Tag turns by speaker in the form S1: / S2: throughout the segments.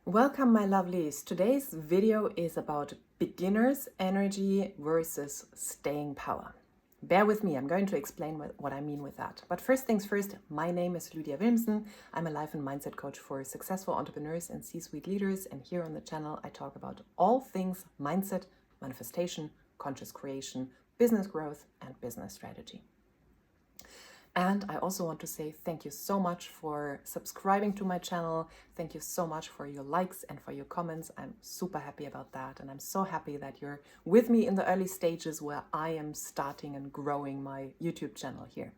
S1: Welcome, my lovelies. Today's video is about beginner's energy versus staying power. Bear with me, I'm going to explain what I mean with that. But first things first, my name is Lydia. I'm a life and mindset coach for successful entrepreneurs and C-suite leaders. And here on the channel, I talk about all things mindset, manifestation, conscious creation, business growth, and business strategy. And I also want to say thank you so much for subscribing to my channel. Thank you so much for your likes and for your comments. I'm super happy about that. And I'm so happy that you're with me in the early stages where I am starting and growing my YouTube channel here.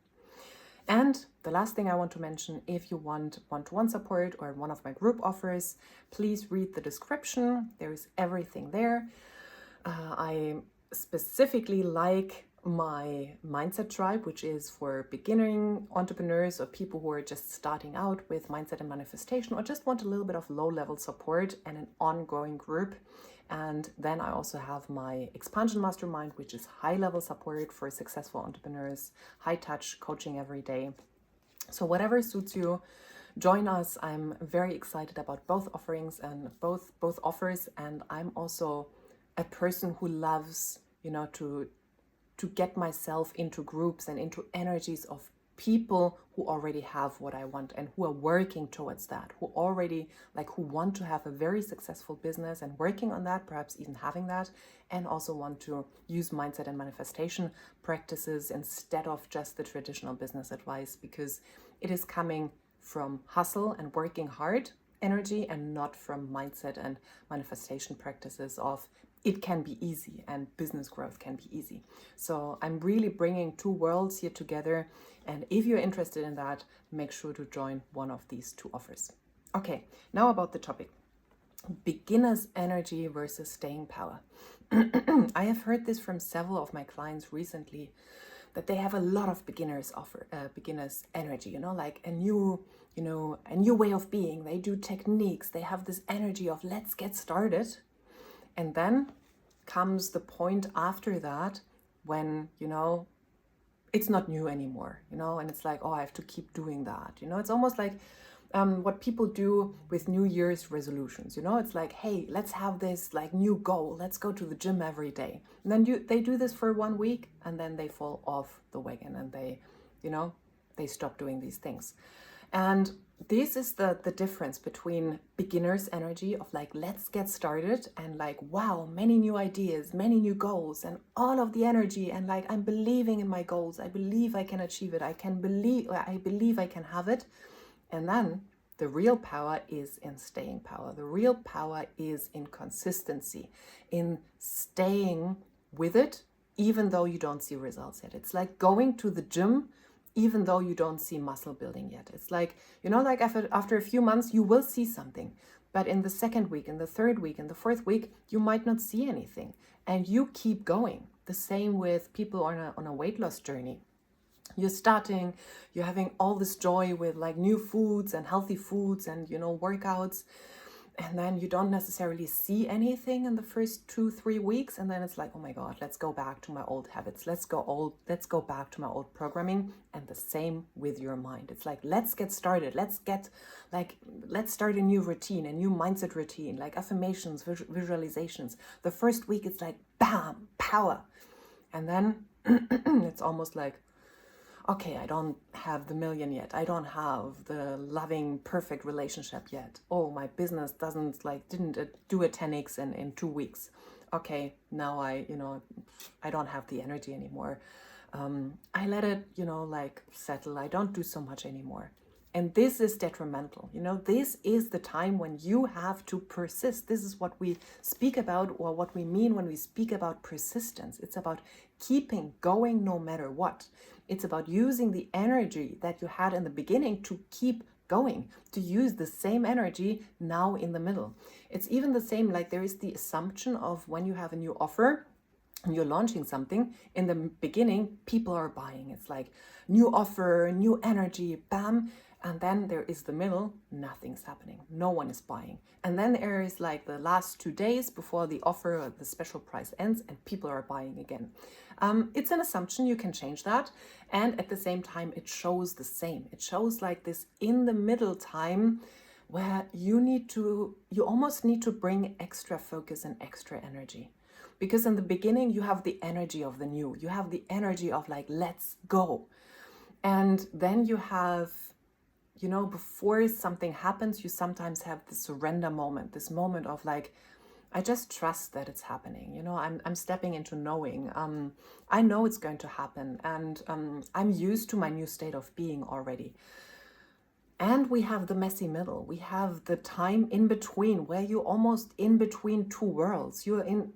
S1: And the last thing I want to mention, if you want one-to-one support or one of my group offers, please read the description. There is everything there. I specifically like my mindset tribe, which is for beginning entrepreneurs or people who are just starting out with mindset and manifestation or just want a little bit of low-level support and an ongoing group. And then I also have my expansion mastermind, which is high-level support for successful entrepreneurs, high-touch coaching every day. So whatever suits you, join us. I'm very excited about both offerings and both offers. And I'm also a person who loves, to get myself into groups and into energies of people who already have what I want and who are working towards that, who want to have a very successful business and working on that, perhaps even having that, and also want to use mindset and manifestation practices instead of just the traditional business advice, because it is coming from hustle and working hard energy and not from mindset and manifestation practices of it can be easy and business growth can be easy. So I'm really bringing two worlds here together. And if you're interested in that, make sure to join one of these two offers. Okay, now about the topic. Beginner's energy versus staying power. I have heard this from several of my clients recently, that they have a lot of beginners energy, like a new way of being. They do techniques. They have this energy of let's get started. And then comes the point after that when, it's not new anymore, and it's like, oh, I have to keep doing that. It's almost like what people do with New Year's resolutions. It's like, hey, let's have this like new goal. Let's go to the gym every day. And then they do this for 1 week and then they fall off the wagon and they stop doing these things. And this is the difference between beginner's energy of like, let's get started, and like, wow, many new ideas, many new goals, and all of the energy, and like, I'm believing in my goals. I believe I can achieve it. I believe I can have it. And then the real power is in staying power. The real power is in consistency, in staying with it, even though you don't see results yet. It's like going to the gym even though you don't see muscle building yet. It's like, like after a few months, you will see something. But in the second week, in the third week, in the fourth week, you might not see anything. And you keep going. The same with people on a weight loss journey. You're starting, you're having all this joy with like new foods and healthy foods and, workouts. And then you don't necessarily see anything in the first 2-3 weeks. And then it's like, oh my God, let's go back to my old habits. Let's go back to my old programming. And the same with your mind. It's like, let's get started. Let's start a new routine, a new mindset routine, like affirmations, visualizations. The first week, it's like, bam, power. And then it's almost like, okay, I don't have the million yet. I don't have the loving, perfect relationship yet. Oh, my business didn't do a 10x in 2 weeks. Okay, now I don't have the energy anymore. I let it, settle. I don't do so much anymore. And this is detrimental. This is the time when you have to persist. This is what we speak about, or what we mean when we speak about persistence. It's about keeping going no matter what. It's about using the energy that you had in the beginning to keep going, to use the same energy now in the middle. It's even the same, like there is the assumption of when you have a new offer and you're launching something, in the beginning, people are buying. It's like new offer, new energy, bam. And then there is the middle, nothing's happening. No one is buying. And then there is like the last 2 days before the offer or the special price ends and people are buying again. It's an assumption, you can change that. And at the same time, it shows the same. It shows like this in the middle time where you almost need to bring extra focus and extra energy. Because in the beginning, you have the energy of the new. You have the energy of like, let's go. And then you have, before something happens, you sometimes have the surrender moment, this moment of like, I just trust that it's happening. I'm stepping into knowing. I know it's going to happen, and I'm used to my new state of being already. And we have the messy middle. We have the time in between, where you're almost in between two worlds. You're in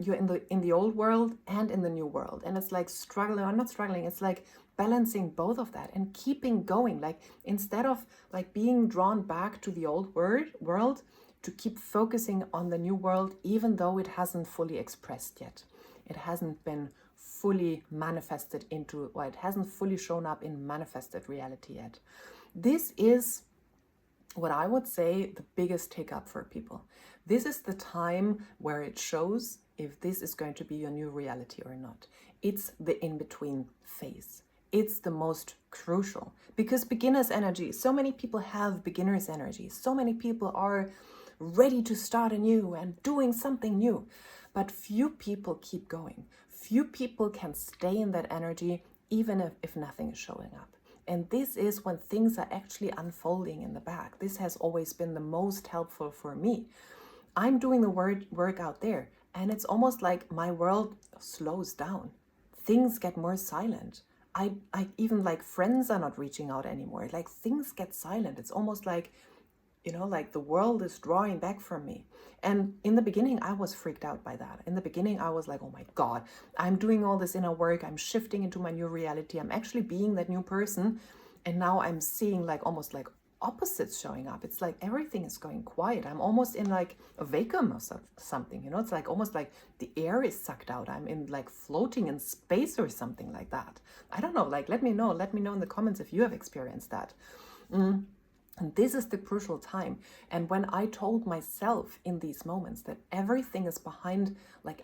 S1: you're in the old world and in the new world, and it's like struggling or not struggling. It's like balancing both of that and keeping going. Like instead of like being drawn back to the old world, to keep focusing on the new world, even though it hasn't fully expressed yet. It hasn't been fully manifested into, or it hasn't fully shown up in manifested reality yet. This is what I would say the biggest hiccup for people. This is the time where it shows if this is going to be your new reality or not. It's the in-between phase. It's the most crucial, because beginner's energy, so many people have beginner's energy. So many people are ready to start anew and doing something new. But few people keep going. Few people can stay in that energy even if nothing is showing up. And this is when things are actually unfolding in the back. This has always been the most helpful for me. I'm doing the work out there, and it's almost like my world slows down. Things get more silent. I even like friends are not reaching out anymore. Like things get silent. It's almost like, like the world is drawing back from me. And in the beginning, I was freaked out by that. In the beginning, I was like, oh my God, I'm doing all this inner work. I'm shifting into my new reality. I'm actually being that new person. And now I'm seeing like almost like opposites showing up. It's like everything is going quiet. I'm almost in like a vacuum or something, it's like almost like the air is sucked out. I'm in like floating in space or something like that. I don't know, like let me know in the comments if you have experienced that. And this is the crucial time. And when I told myself in these moments that everything is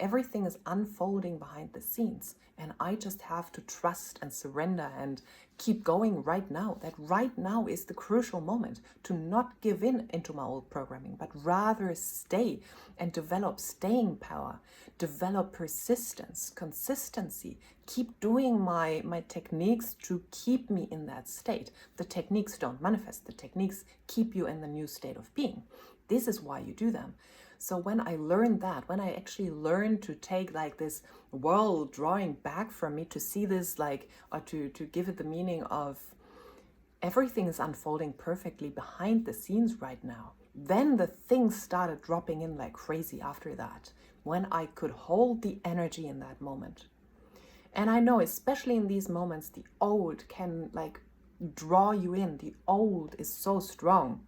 S1: everything is unfolding behind the scenes, and I just have to trust and surrender and keep going right now, that right now is the crucial moment to not give in into my old programming, but rather stay and develop staying power, develop persistence, consistency, keep doing my techniques to keep me in that state. The techniques don't manifest. The techniques keep you in the new state of being. This is why you do them. So when I learned that, when I actually learned to take like this world drawing back from me, to see this like, or to give it the meaning of everything is unfolding perfectly behind the scenes right now, then the things started dropping in like crazy after that, when I could hold the energy in that moment. And I know, especially in these moments, the old can like draw you in. The old is so strong.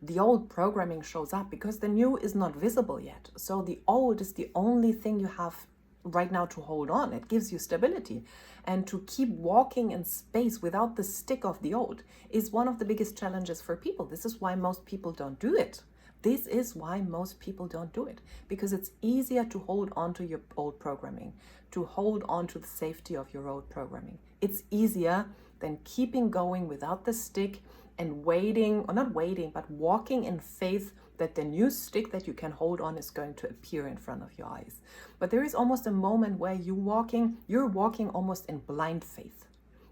S1: The old programming shows up because the new is not visible yet. So the old is the only thing you have right now to hold on. It gives you stability. And to keep walking in space without the stick of the old is one of the biggest challenges for people. This is why most people don't do it. This is why most people don't do it, because it's easier to hold on to your old programming, to hold on to the safety of your old programming. It's easier than keeping going without the stick and waiting, or not waiting, but walking in faith that the new stick that you can hold on is going to appear in front of your eyes. But there is almost a moment where you're walking almost in blind faith.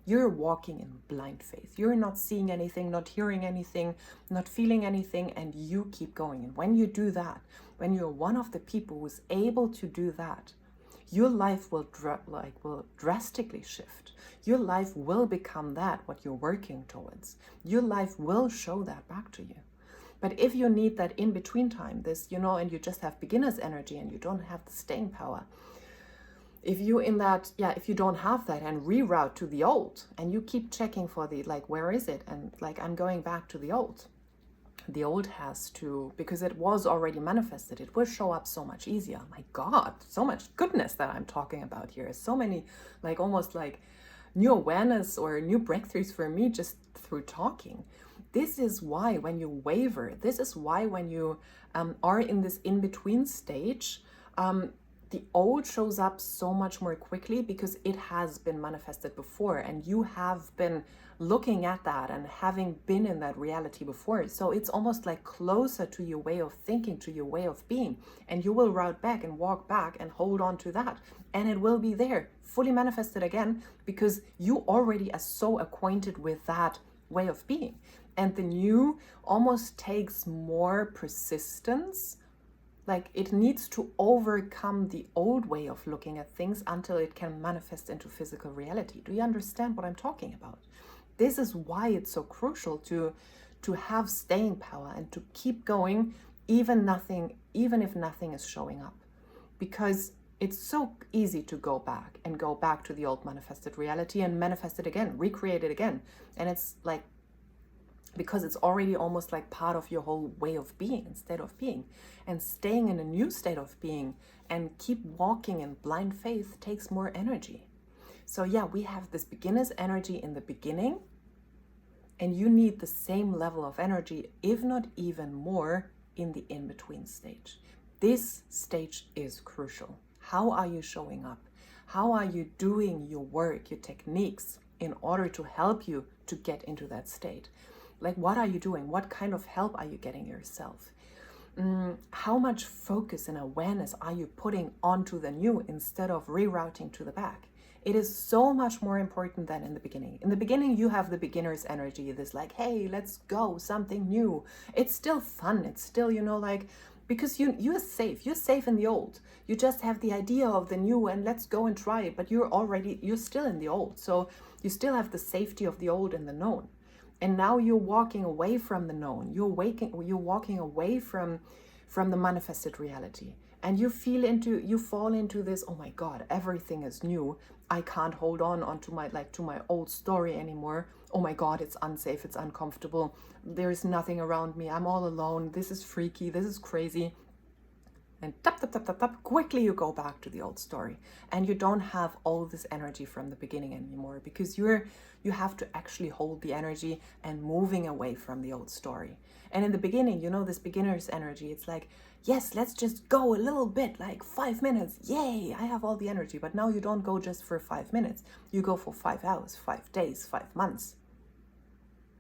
S1: You're walking in blind faith. You're not seeing anything, not hearing anything, not feeling anything, and you keep going. And when you do that, when you're one of the people who's able to do that, your life will drastically shift. Your life will become what you're working towards. Your life will show that back to you. But if you need that in-between time, and you just have beginner's energy and you don't have the staying power, if you don't have that and reroute to the old, and you keep checking for where is it? And I'm going back to the old. The old has to, because it was already manifested, it will show up so much easier. My God, so much goodness that I'm talking about here. So many, almost new awareness or new breakthroughs for me just through talking. This is why when you waver, this is why when you are in this in-between stage, the old shows up so much more quickly because it has been manifested before and you have been looking at that and having been in that reality before. So it's almost like closer to your way of thinking, to your way of being. And you will route back and walk back and hold on to that. And it will be there, fully manifested again, because you already are so acquainted with that way of being. And the new almost takes more persistence. Like it needs to overcome the old way of looking at things until it can manifest into physical reality. Do you understand what I'm talking about? This is why it's so crucial to have staying power and to keep going even if nothing is showing up. Because it's so easy to go back to the old manifested reality and manifest it again, recreate it again. And it's like, because it's already almost like part of your whole way of being and state of being. And staying in a new state of being and keep walking in blind faith takes more energy. So yeah, we have this beginner's energy in the beginning, and you need the same level of energy, if not even more, in the in-between stage. This stage is crucial. How are you showing up? How are you doing your work, your techniques, in order to help you to get into that state? Like, what are you doing? What kind of help are you getting yourself? How much focus and awareness are you putting onto the new instead of rerouting to the back? It is so much more important than in the beginning. In the beginning, you have the beginner's energy, this like, hey, let's go, something new. It's still fun. It's still, like, because you're safe. You're safe in the old. You just have the idea of the new and let's go and try it. But you're still in the old. So you still have the safety of the old and the known. And now you're walking away from the known. You're walking away from the manifested reality. And you fall into this, oh my God, everything is new. I can't hold on to my old story anymore. Oh my God, it's unsafe, it's uncomfortable. There's nothing around me. I'm all alone. This is freaky. This is crazy. And quickly you go back to the old story. And you don't have all this energy from the beginning anymore, because you have to actually hold the energy and moving away from the old story. And in the beginning, this beginner's energy, it's like, yes, let's just go a little bit, like 5 minutes. Yay, I have all the energy. But now you don't go just for 5 minutes. You go for 5 hours, 5 days, 5 months.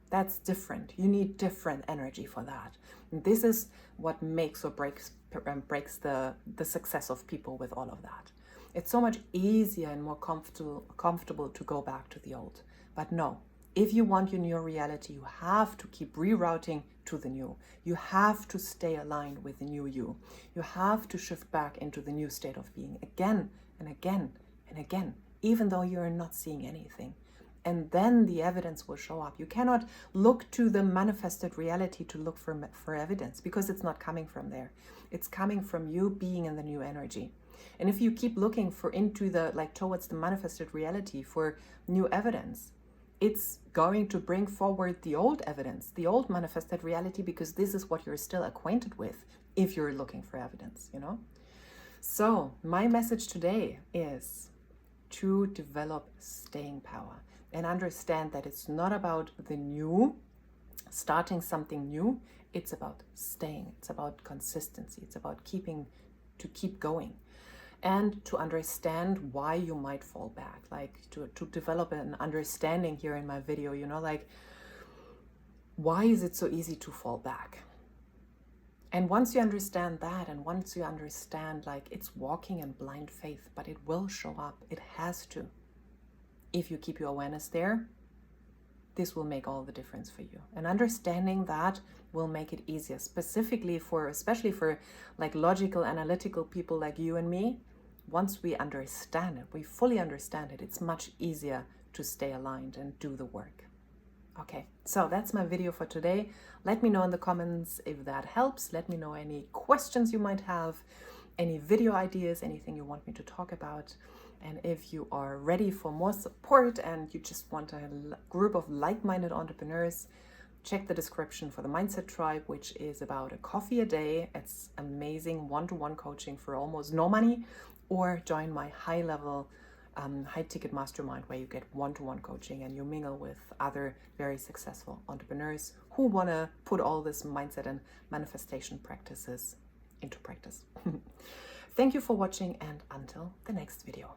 S1: That's different. You need different energy for that. And this is what makes or breaks the success of people with all of that. It's so much easier and more comfortable to go back to the old. But no, if you want your new reality, you have to keep rerouting to the new. You have to stay aligned with the new you. You have to shift back into the new state of being again and again and again, even though you're not seeing anything. And then the evidence will show up. You cannot look to the manifested reality to look for evidence, because it's not coming from there. It's coming from you being in the new energy. And if you keep looking towards the manifested reality for new evidence, it's going to bring forward the old evidence, the old manifested reality, because this is what you're still acquainted with if you're looking for evidence, So my message today is to develop staying power and understand that it's not about the new, starting something new. It's about staying. It's about consistency. It's about keep going. And to understand why you might fall back, like to develop an understanding here in my video, why is it so easy to fall back? And once you understand that, and once you understand it's walking in blind faith, but it will show up, it has to. If you keep your awareness there, this will make all the difference for you. And understanding that will make it easier, especially for logical, analytical people like you and me. Once we understand it, we fully understand it, it's much easier to stay aligned and do the work. Okay, so that's my video for today. Let me know in the comments if that helps. Let me know any questions you might have, any video ideas, anything you want me to talk about. And if you are ready for more support and you just want a group of like-minded entrepreneurs, check the description for the Mindset Tribe, which is about a coffee a day. It's amazing one-to-one coaching for almost no money, or join my high-level, high-ticket mastermind where you get one-to-one coaching and you mingle with other very successful entrepreneurs who want to put all this mindset and manifestation practices into practice. Thank you for watching and until the next video.